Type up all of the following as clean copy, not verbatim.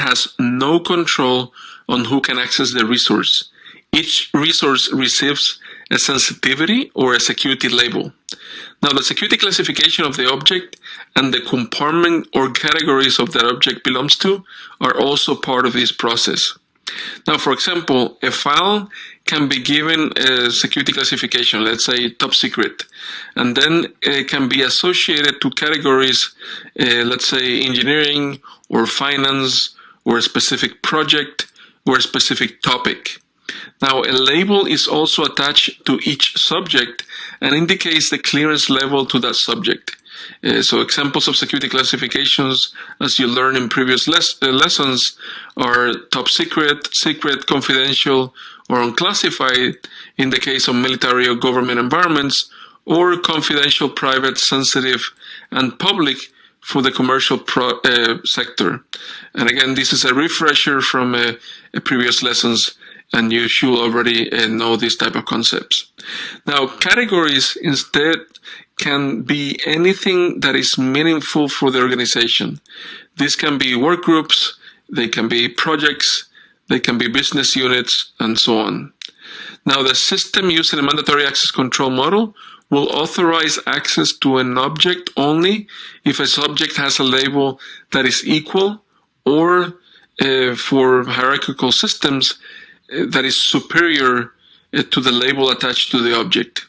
has no control on who can access the resource. Each resource receives a sensitivity or a security label. Now, the security classification of the object and the compartment or categories of that object belongs to are also part of this process. Now, for example, a file can be given a security classification, let's say top secret, and then it can be associated to categories, let's say engineering or finance or a specific project or a specific topic. Now, a label is also attached to each subject and indicates the clearance level to that subject. So examples of security classifications, as you learned in previous lessons, are top secret, secret, confidential, or unclassified in the case of military or government environments, or confidential, private, sensitive, and public for the commercial sector. And again, this is a refresher from previous lessons, and you should already know these type of concepts. Now, categories instead can be anything that is meaningful for the organization. This can be work groups, they can be projects, they can be business units, and so on. Now, the system using a mandatory access control model will authorize access to an object only if a subject has a label that is equal or for hierarchical systems that is superior to the label attached to the object.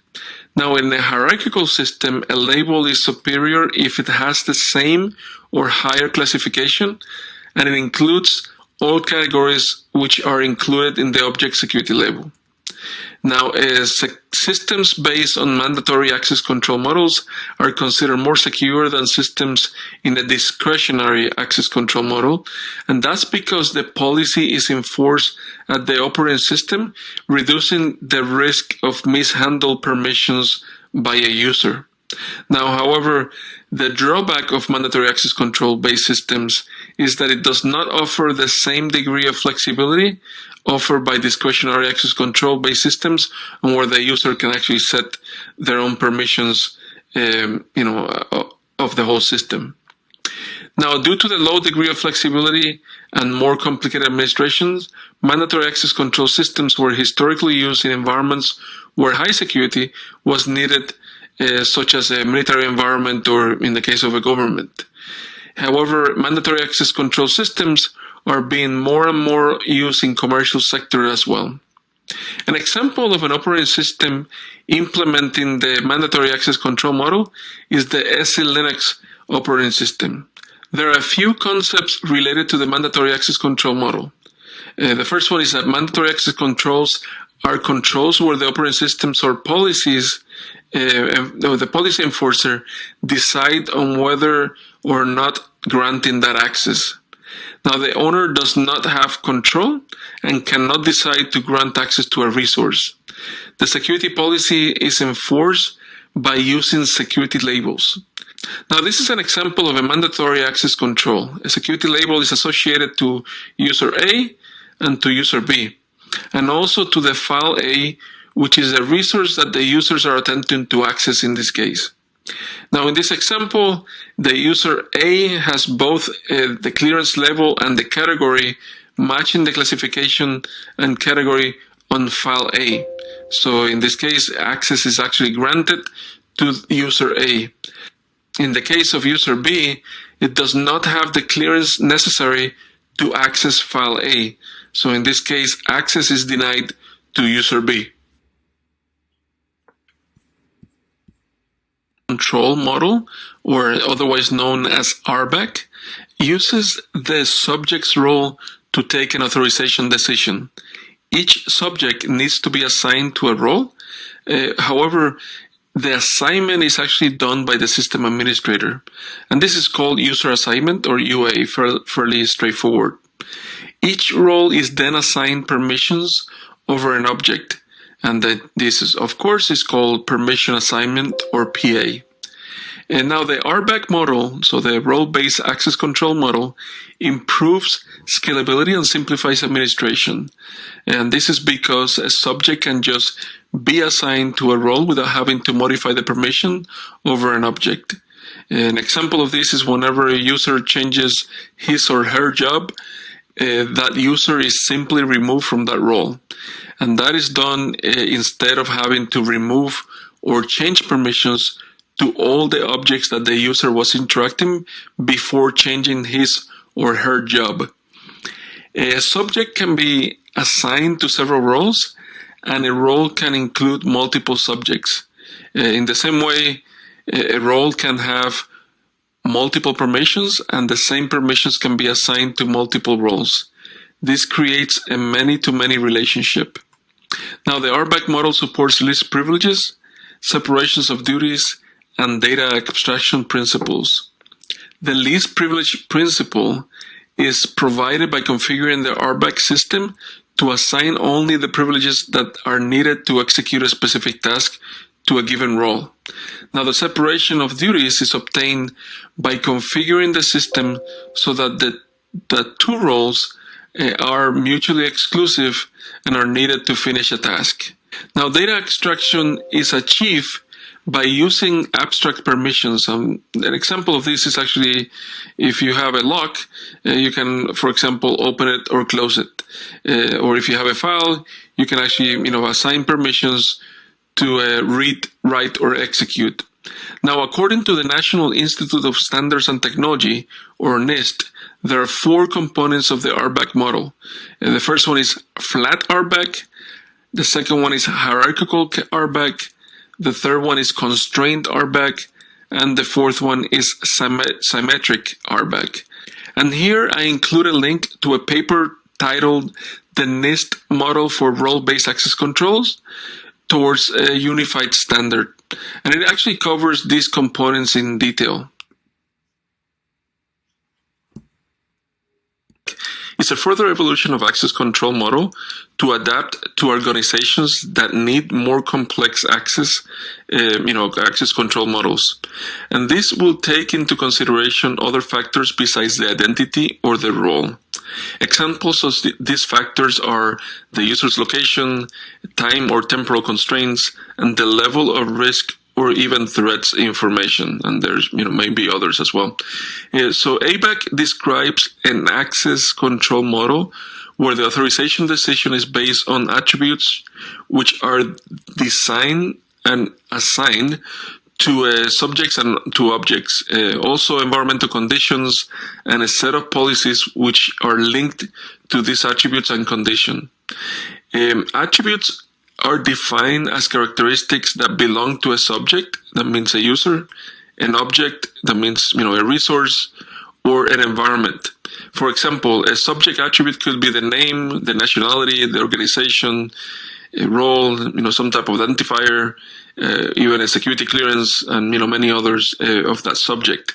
Now, in a hierarchical system, a label is superior if it has the same or higher classification, and it includes all categories which are included in the object security label. Now, systems based on mandatory access control models are considered more secure than systems in a discretionary access control model, and that's because the policy is enforced at the operating system, reducing the risk of mishandled permissions by a user. Now, however, the drawback of mandatory access control based systems is that it does not offer the same degree of flexibility offered by discretionary access control based systems, and where the user can actually set their own permissions, of the whole system. Now, due to the low degree of flexibility and more complicated administrations, mandatory access control systems were historically used in environments where high security was needed, such as a military environment or in the case of a government. However, mandatory access control systems are being more and more used in commercial sector as well. An example of an operating system implementing the mandatory access control model is the SE Linux operating system. There are a few concepts related to the mandatory access control model. The first one is that mandatory access controls are controls where the operating systems or policies, or the policy enforcer, decide on whether or not granting that access. Now, the owner does not have control and cannot decide to grant access to a resource. The security policy is enforced by using security labels. Now, this is an example of a mandatory access control. A security label is associated to user A and to user B, and also to the file A, which is a resource that the users are attempting to access in this case. Now, in this example, the user A has both the clearance level and the category matching the classification and category on file A. So in this case, access is actually granted to user A. In the case of user B, it does not have the clearance necessary to access file A. So in this case, access is denied to user B. Control model, or otherwise known as RBAC, uses the subject's role to take an authorization decision. Each subject needs to be assigned to a role. However, the assignment is actually done by the system administrator, and this is called user assignment, or UA, fairly straightforward. Each role is then assigned permissions over an object, and this is, of course, is called permission assignment, or PA. And now the RBAC model, so the role-based access control model, improves scalability and simplifies administration. And this is because a subject can just be assigned to a role without having to modify the permission over an object. An example of this is whenever a user changes his or her job, that user is simply removed from that role. And that is done instead of having to remove or change permissions to all the objects that the user was interacting before changing his or her job. A subject can be assigned to several roles, and a role can include multiple subjects. In the same way, a role can have multiple permissions, and the same permissions can be assigned to multiple roles. This creates a many-to-many relationship. Now, the RBAC model supports least privileges, separations of duties, and data abstraction principles. The least privilege principle is provided by configuring the RBAC system to assign only the privileges that are needed to execute a specific task to a given role. Now, the separation of duties is obtained by configuring the system so that the two roles are mutually exclusive and are needed to finish a task. Now, data extraction is achieved by using abstract permissions. An example of this is actually if you have a lock, you can, for example, open it or close it. Or if you have a file, you can actually assign permissions to read, write, or execute. Now, according to the National Institute of Standards and Technology, or NIST, there are 4 components of the RBAC model. The first one is flat RBAC. The second one is hierarchical RBAC. The third one is constrained RBAC. And the fourth one is symmetric RBAC. And here I include a link to a paper titled The NIST Model for Role-Based Access Controls Towards a Unified Standard. And it actually covers these components in detail. It's a further evolution of access control model to adapt to organizations that need more complex access control models. And this will take into consideration other factors besides the identity or the role. Examples of these factors are the user's location, time or temporal constraints, and the level of risk or even threats information, and there's maybe others as well. So ABAC describes an access control model where the authorization decision is based on attributes which are designed and assigned to subjects and to objects. Also environmental conditions and a set of policies which are linked to these attributes and condition. Attributes are defined as characteristics that belong to a subject, that means a user, an object, that means a resource, or an environment. For example, a subject attribute could be the name, the nationality, the organization, a role, some type of identifier, even a security clearance, and many others of that subject.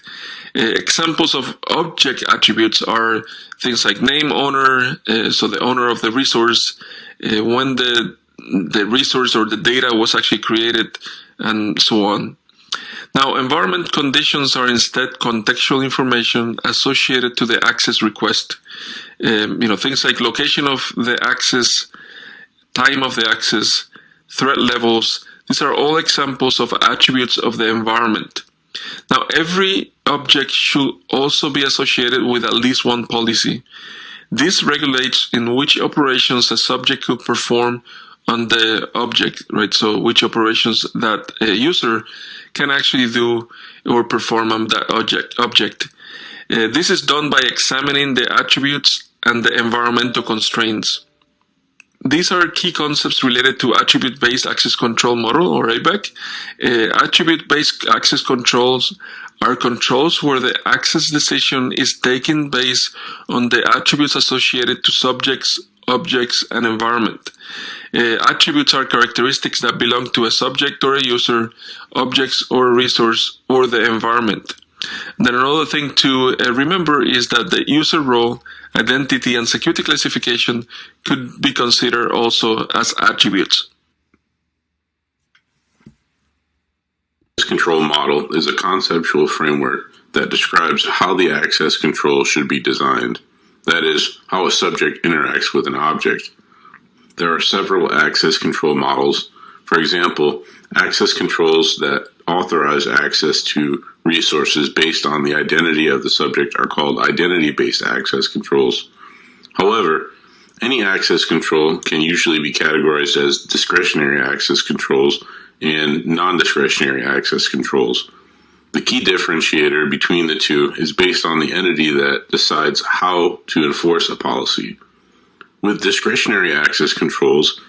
Examples of object attributes are things like name, owner, so the owner of the resource, when the resource or the data was actually created, and so on. Now, environment conditions are instead contextual information associated to the access request. Things like location of the access, time of the access, threat levels. These are all examples of attributes of the environment. Now, every object should also be associated with at least one policy. This regulates in which operations a subject could perform on the object, right? So which operations that a user can actually do or perform on that object. This is done by examining the attributes and the environmental constraints. These are key concepts related to attribute-based access control model, or ABAC. Attribute-based access controls are controls where the access decision is taken based on the attributes associated to subjects, objects, and environment. Attributes are characteristics that belong to a subject or a user, objects or a resource, or the environment. Then another thing to remember is that the user role, identity, and security classification could be considered also as attributes. This control model is a conceptual framework that describes how the access control should be designed. That is, how a subject interacts with an object. There are several access control models. For example, access controls that authorize access to resources based on the identity of the subject are called identity-based access controls. However, any access control can usually be categorized as discretionary access controls and non-discretionary access controls. The key differentiator between the two is based on the entity that decides how to enforce a policy. With discretionary access controls,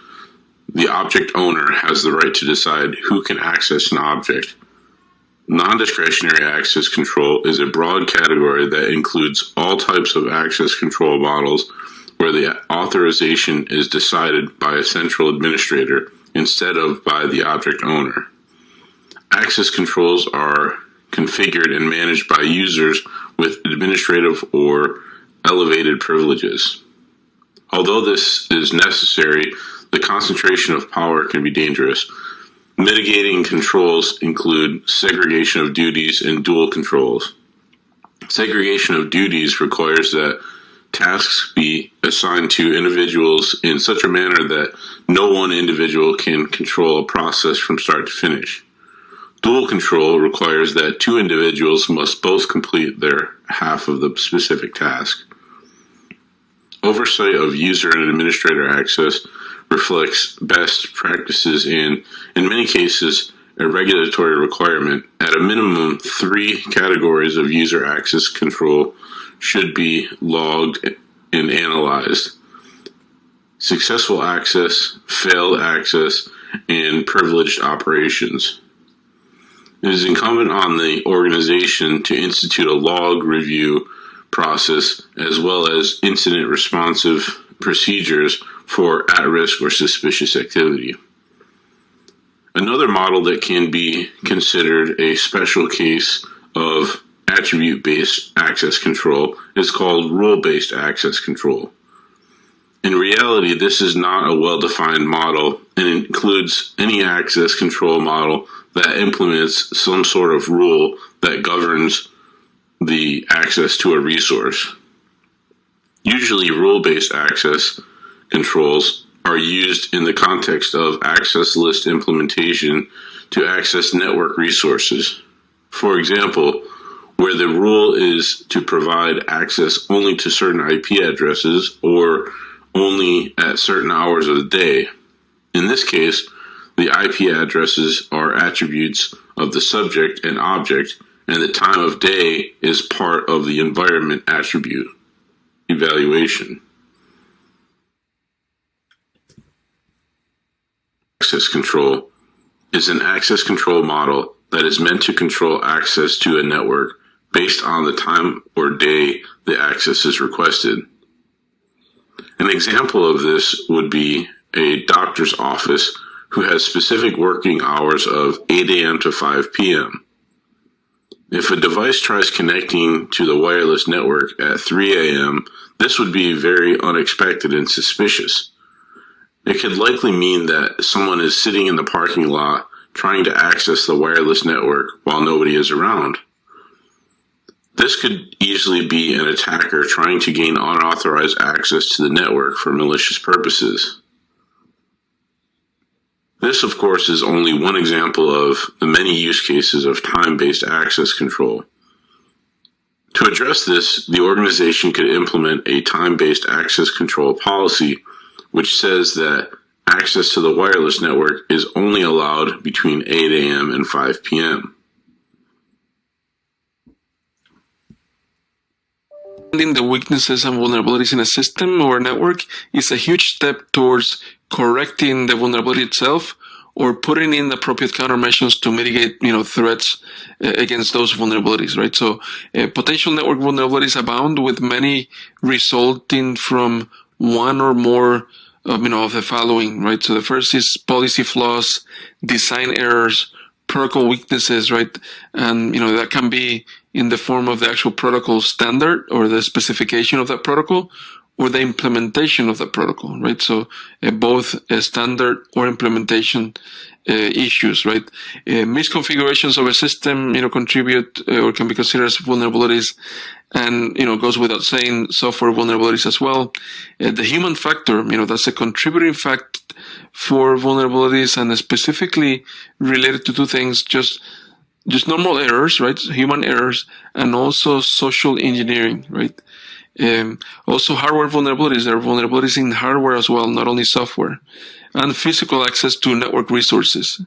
the object owner has the right to decide who can access an object. Non-discretionary access control is a broad category that includes all types of access control models where the authorization is decided by a central administrator instead of by the object owner. Access controls are configured and managed by users with administrative or elevated privileges. Although this is necessary, the concentration of power can be dangerous. Mitigating controls include segregation of duties and dual controls. Segregation of duties requires that tasks be assigned to individuals in such a manner that no one individual can control a process from start to finish. Dual control requires that two individuals must both complete their half of the specific task. Oversight of user and administrator access reflects best practices and, in many cases, a regulatory requirement. At a minimum, 3 categories of user access control should be logged and analyzed: successful access, failed access, and privileged operations. It is incumbent on the organization to institute a log review process as well as incident responsive procedures for at-risk or suspicious activity. Another model that can be considered a special case of attribute-based access control is called role-based access control. In reality, this is not a well-defined model and includes any access control model that implements some sort of rule that governs the access to a resource. Usually, role-based access controls are used in the context of access list implementation to access network resources. For example, where the rule is to provide access only to certain IP addresses or only at certain hours of the day. In this case, the IP addresses are attributes of the subject and object, and the time of day is part of the environment attribute evaluation. Access control is an access control model that is meant to control access to a network based on the time or day the access is requested. An example of this would be a doctor's office who has specific working hours of 8 a.m. to 5 p.m. If a device tries connecting to the wireless network at 3 a.m., this would be very unexpected and suspicious. It could likely mean that someone is sitting in the parking lot trying to access the wireless network while nobody is around. This could easily be an attacker trying to gain unauthorized access to the network for malicious purposes. This, of course, is only one example of the many use cases of time-based access control. To address this, the organization could implement a time-based access control policy which says that access to the wireless network is only allowed between 8 a.m. and 5 p.m. Finding the weaknesses and vulnerabilities in a system or a network is a huge step towards correcting the vulnerability itself or putting in appropriate countermeasures to mitigate, threats against those vulnerabilities, right? So potential network vulnerabilities abound, with many resulting from one or more of the following, right? So the first is policy flaws, design errors, protocol weaknesses, right? And, that can be in the form of the actual protocol standard or the specification of that protocol or the implementation of the protocol, right? So both a standard or implementation issues, right? Misconfigurations of a system, contribute or can be considered as vulnerabilities, and, goes without saying, software vulnerabilities as well. The human factor, that's a contributing fact for vulnerabilities, and specifically related to two things: just normal errors, right? Human errors, and also social engineering, right? Also hardware vulnerabilities. There are vulnerabilities in hardware as well, not only software. And physical access to network resources.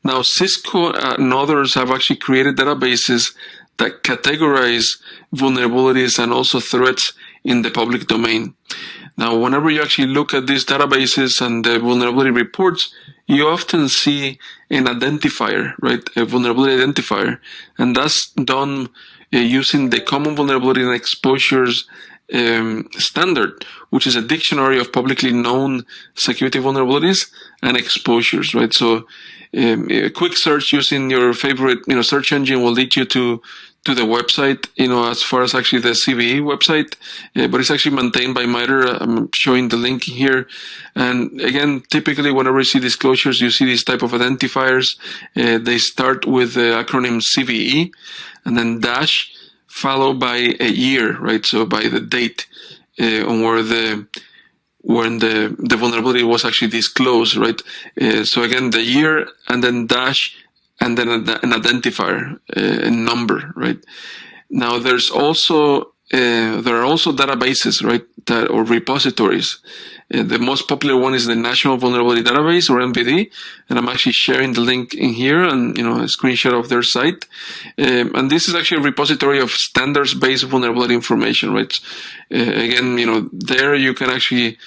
Now, Cisco and others have actually created databases that categorize vulnerabilities and also threats in the public domain. Now, whenever you actually look at these databases and the vulnerability reports, you often see an identifier, right? A vulnerability identifier. And that's done using the Common Vulnerability and Exposures standard, which is a dictionary of publicly known security vulnerabilities and exposures, right? So a quick search using your favorite, search engine will lead you to the website, as far as actually the CVE website, but it's actually maintained by MITRE. I'm showing the link here. And again, typically whenever you see disclosures, you see these type of identifiers. They start with the acronym CVE and then dash, followed by a year, right? So by the date on when the vulnerability was actually disclosed, right? So again, the year and then dash and then an identifier, a number, right? Now there are also databases, right, or repositories. The most popular one is the National Vulnerability Database, or NVD, and I'm actually sharing the link in here and a screenshot of their site. And this is actually a repository of standards-based vulnerability information, right? Again, there you can actually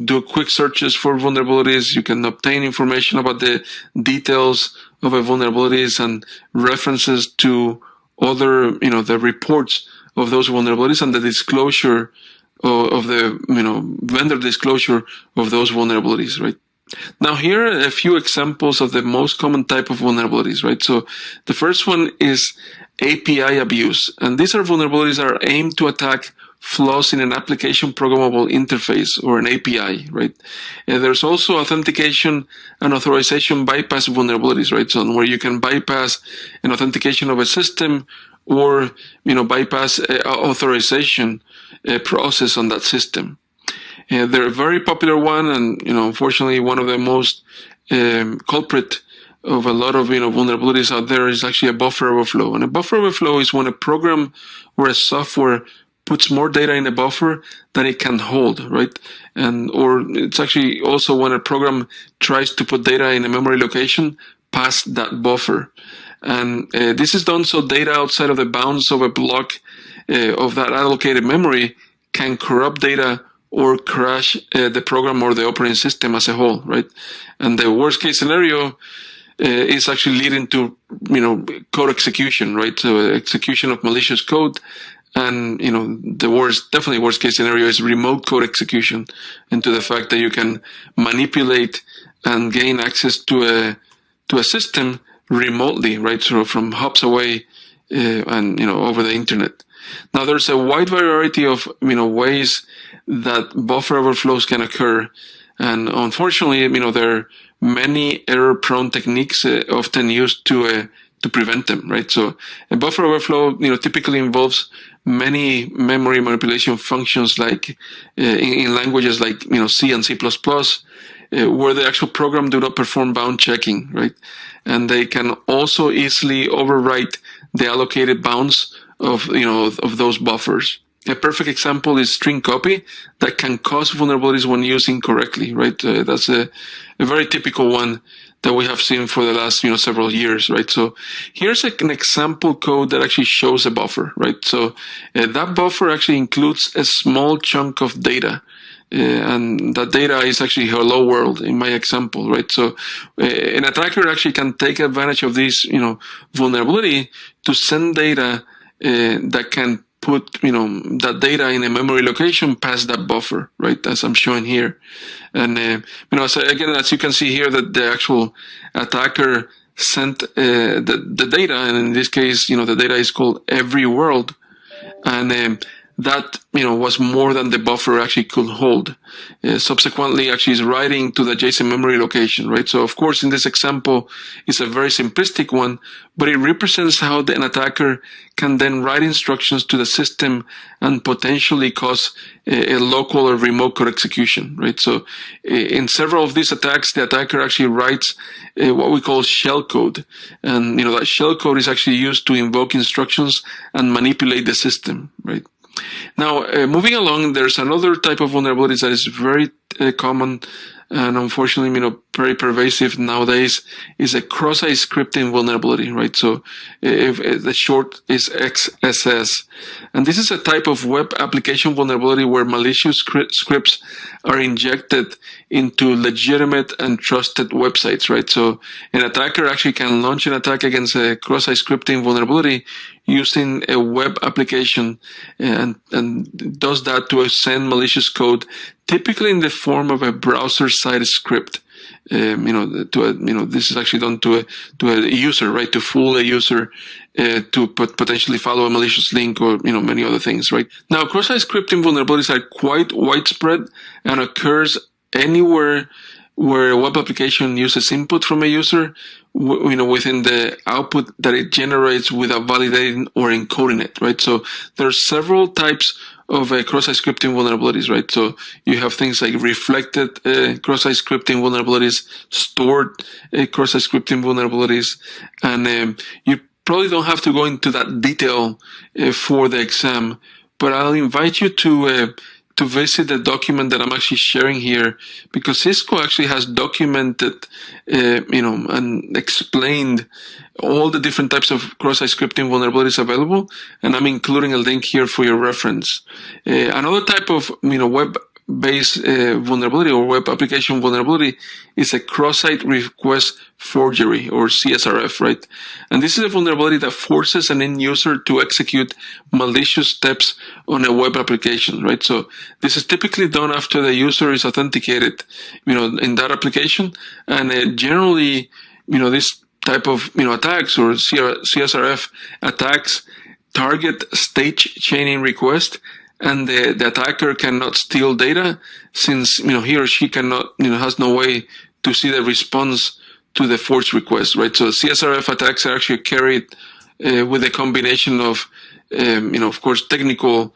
do quick searches for vulnerabilities. You can obtain information about the details of a vulnerabilities and references to other, the reports of those vulnerabilities and the disclosure of the, vendor disclosure of those vulnerabilities, right? Now here are a few examples of the most common type of vulnerabilities, right? So the first one is API abuse. And these are vulnerabilities that are aimed to attack flaws in an application programmable interface or an API, right? And there's also authentication and authorization bypass vulnerabilities, right? So where you can bypass an authentication of a system or, bypass authorization process on that system. They're a very popular one, and unfortunately, one of the most culprit of a lot of vulnerabilities out there is actually a buffer overflow. And a buffer overflow is when a program or a software puts more data in a buffer than it can hold, right? Or it's actually also when a program tries to put data in a memory location past that buffer. And this is done so data outside of the bounds of a block of that allocated memory can corrupt data or crash the program or the operating system as a whole, right? And the worst case scenario is actually leading to, code execution, right? So execution of malicious code. And, the definitely worst case scenario is remote code execution, into the fact that you can manipulate and gain access to a system remotely, right? So from hops away, and, over the internet. Now there's a wide variety of, ways that buffer overflows can occur. And unfortunately, there are many error-prone techniques often used to prevent them, right? So a buffer overflow, typically involves many memory manipulation functions, like in languages like C and C++, where the actual program do not perform bound checking, right? And they can also easily overwrite the allocated bounds of those buffers. A perfect example is string copy that can cause vulnerabilities when used incorrectly, right? That's a very typical one that we have seen for the last, several years, right? So here's an example code that actually shows a buffer, right? So that buffer actually includes a small chunk of data. And that data is actually hello world in my example, right? So an attacker actually can take advantage of this, vulnerability to send data that can put, that data in a memory location past that buffer, right? As I'm showing here. And, so again, as you can see here, that the actual attacker sent the data, and in this case, the data is called every world. And that, was more than the buffer actually could hold. Subsequently, actually is writing to the adjacent memory location, right? So, of course, in this example, it's a very simplistic one, but it represents how an attacker can then write instructions to the system and potentially cause a local or remote code execution, right? So, in several of these attacks, the attacker actually writes what we call shell code. And, that shell code is actually used to invoke instructions and manipulate the system, right? Now, moving along, there's another type of vulnerabilities that is very common and unfortunately, very pervasive nowadays, is a cross-site scripting vulnerability, right? So if the short is XSS. And this is a type of web application vulnerability where malicious scripts are injected into legitimate and trusted websites, right? So an attacker actually can launch an attack against a cross-site scripting vulnerability using a web application and does that to send malicious code, typically in the form of a browser-side script. This is actually done to a user, right? To fool a user to potentially follow a malicious link or many other things, right? Now, cross-site scripting vulnerabilities are quite widespread and occurs anywhere where a web application uses input from a user, within the output that it generates without validating or encoding it, right? So there are several types of cross-site scripting vulnerabilities, right? So you have things like reflected cross-site scripting vulnerabilities, stored cross-site scripting vulnerabilities, and you probably don't have to go into that detail for the exam, but I'll invite you to visit the document that I'm actually sharing here, because Cisco actually has documented, and explained all the different types of cross-site scripting vulnerabilities available, and I'm including a link here for your reference. Another type of, web-based vulnerability or web application vulnerability is a cross-site request forgery, or CSRF, right? And this is a vulnerability that forces an end user to execute malicious steps on a web application, right? So this is typically done after the user is authenticated, in that application. And generally, this type of, attacks or CSRF attacks target stage chaining request, and the attacker cannot steal data since, he or she cannot, has no way to see the response to the forged request, right? So CSRF attacks are actually carried with a combination of, of course, technical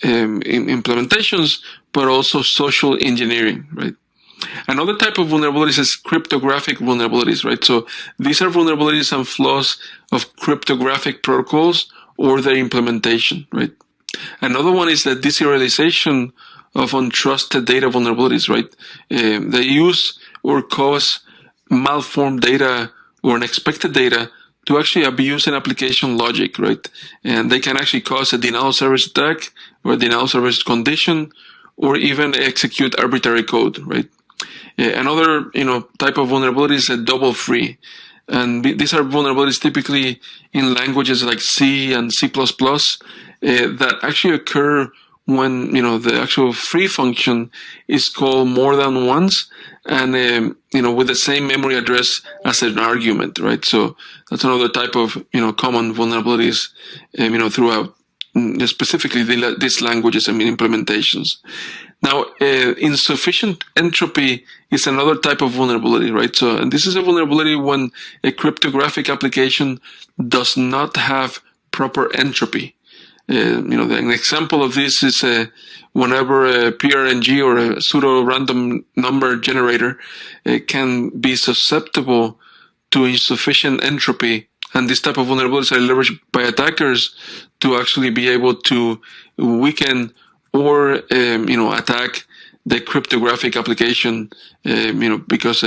implementations, but also social engineering, right? Another type of vulnerabilities is cryptographic vulnerabilities, right? So these are vulnerabilities and flaws of cryptographic protocols or their implementation, right? Another one is the deserialization of untrusted data vulnerabilities, right? They use or cause malformed data or unexpected data to actually abuse an application logic, right? And they can actually cause a denial of service attack or a denial of service condition, or even execute arbitrary code, right? Another, type of vulnerability is a double free. And these are vulnerabilities typically in languages like C and C++, that actually occur when, the actual free function is called more than once, and, with the same memory address as an argument, right? So that's another type of, common vulnerabilities, throughout specifically these languages and implementations. Now, insufficient entropy is another type of vulnerability, right? So, and this is a vulnerability when a cryptographic application does not have proper entropy. An example of this is whenever a PRNG or a pseudo random number generator can be susceptible to insufficient entropy. And this type of vulnerabilities are leveraged by attackers to actually be able to weaken or, attack the cryptographic application, because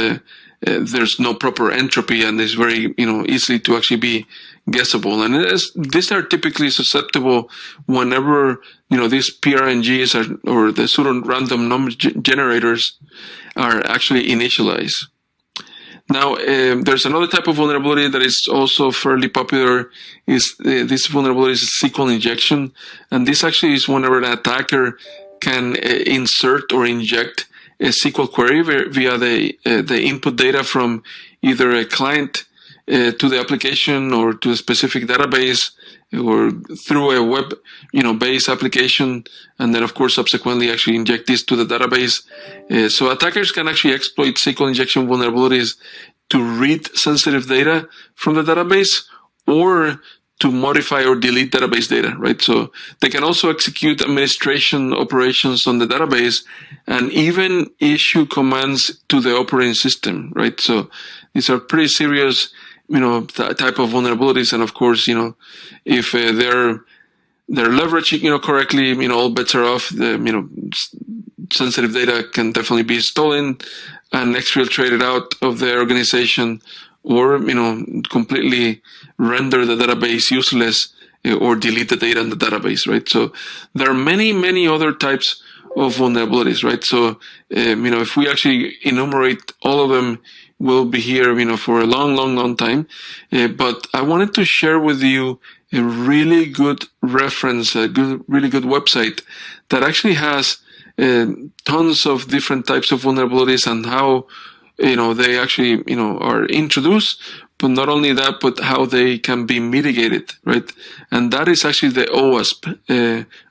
there's no proper entropy and it's very, easily to actually be guessable. And these are typically susceptible whenever, these PRNGs or the pseudo random number generators are actually initialized. Now, there's another type of vulnerability that is also fairly popular. This vulnerability is SQL injection, and this actually is whenever an attacker can insert or inject a SQL query via the input data from either a client to the application or to a specific database, or through a web, based application, and then of course subsequently actually inject this to the database. So attackers can actually exploit SQL injection vulnerabilities to read sensitive data from the database, or to modify or delete database data, right? So they can also execute administration operations on the database and even issue commands to the operating system, right? So these are pretty serious, type of vulnerabilities. And of course, if they're they're leveraged, correctly, all bets are off. Sensitive data can definitely be stolen and exfiltrated out of the organization, or, completely render the database useless, or delete the data in the database, right? So there are many, many other types of vulnerabilities, right? So, if we actually enumerate all of them, we'll be here, for a long, long, long time. But I wanted to share with you a really good reference, really good website that actually has tons of different types of vulnerabilities and how, they actually, are introduced, but not only that, but how they can be mitigated, right? And that is actually the OWASP,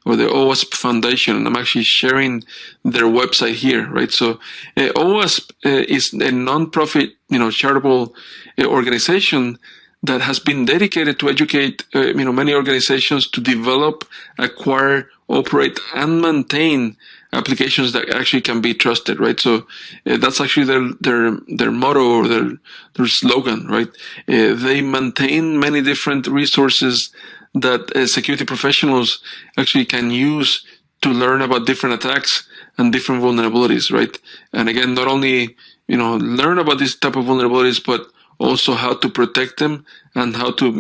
or the OWASP Foundation. And I'm actually sharing their website here, right? So OWASP is a non-profit, charitable organization that has been dedicated to educate, many organizations to develop, acquire, operate, and maintain applications that actually can be trusted, right? So that's actually their motto, or their slogan, right? They maintain many different resources that security professionals actually can use to learn about different attacks and different vulnerabilities, right? And again, not only, learn about this type of vulnerabilities, but also how to protect them and how to,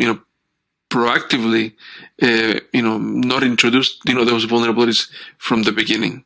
proactively, not introduce, those vulnerabilities from the beginning.